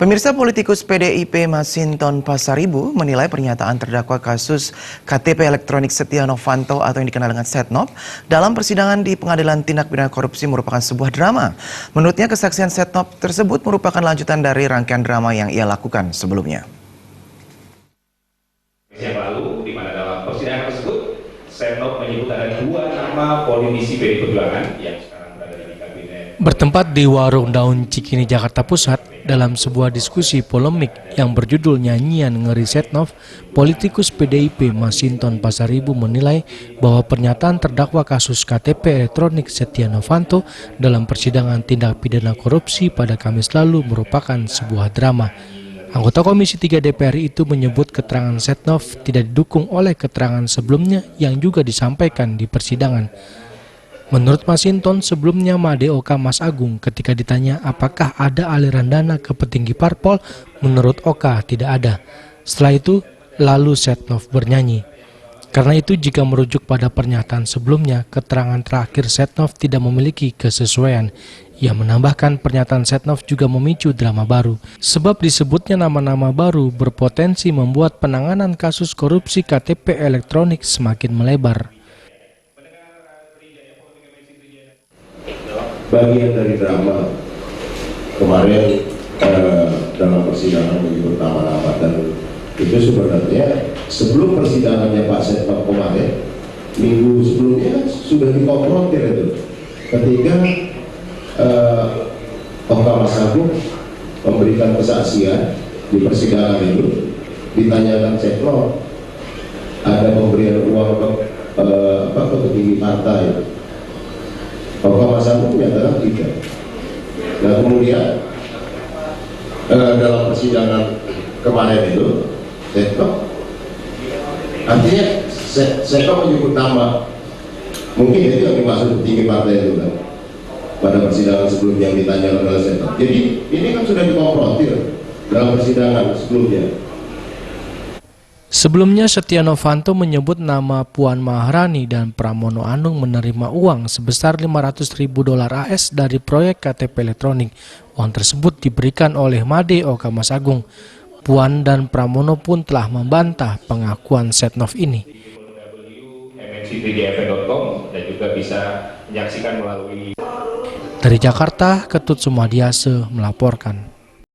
Pemirsa, politikus PDIP Masinton Pasaribu menilai pernyataan terdakwa kasus KTP elektronik Setia Novanto atau yang dikenal dengan Setnov dalam persidangan di Pengadilan Tindak Pidana Korupsi merupakan sebuah drama. Menurutnya kesaksian Setnov tersebut merupakan lanjutan dari rangkaian drama yang ia lakukan sebelumnya. Yang lalu, di mana dalam persidangan tersebut, Setnov menyebut ada dua nama politisi PDI Perjuangan yang sekarang berada di kabinet. Bertempat di Warung Daun Cikini, Jakarta Pusat, dalam sebuah diskusi polemik yang berjudul Nyanyian Ngeri Setnov, politikus PDIP Masinton Pasaribu menilai bahwa pernyataan terdakwa kasus KTP elektronik Setia Novanto dalam persidangan tindak pidana korupsi pada Kamis lalu merupakan sebuah drama. Anggota Komisi 3 DPR itu menyebut keterangan Setnov tidak didukung oleh keterangan sebelumnya yang juga disampaikan di persidangan. Menurut Masinton, sebelumnya Made Oka Mas Agung ketika ditanya apakah ada aliran dana ke petinggi parpol, menurut Oka tidak ada. Setelah itu, lalu Setnov bernyanyi. Karena itu jika merujuk pada pernyataan sebelumnya, keterangan terakhir Setnov tidak memiliki kesesuaian. Ia menambahkan pernyataan Setnov juga memicu drama baru. Sebab disebutnya nama-nama baru berpotensi membuat penanganan kasus korupsi KTP elektronik semakin melebar. Bagian dari drama kemarin dalam persidangan menyebut nama-nama, dan itu sebenarnya sebelum persidangannya Pak Setnov kemarin, minggu sebelumnya sudah dikonfrontir itu ketika Oka Mas Agung memberikan kesaksian di persidangan itu, ditanyakan Setnov ada pemberian uang ke petinggi partai. Oka Mas Agung menyatakan tidak. Nah kemudian dalam persidangan kemarin itu, Setnov artinya Setnov menyebut nama, mungkin itu yang dimaksud petinggi partai itu kan, pada persidangan sebelumnya yang ditanya oleh Setnov. Jadi ini kan sudah dikonfrontir dalam persidangan sebelumnya. Sebelumnya Setia Novanto menyebut nama Puan Maharani dan Pramono Anung menerima uang sebesar $500.000 AS dari proyek KTP elektronik. Uang tersebut diberikan oleh Made Oka Mas Agung. Puan dan Pramono pun telah membantah pengakuan Setnov ini. mnc3dfn.com dan juga bisa menyaksikan melalui. Dari Jakarta, Ketut Sumadiase melaporkan.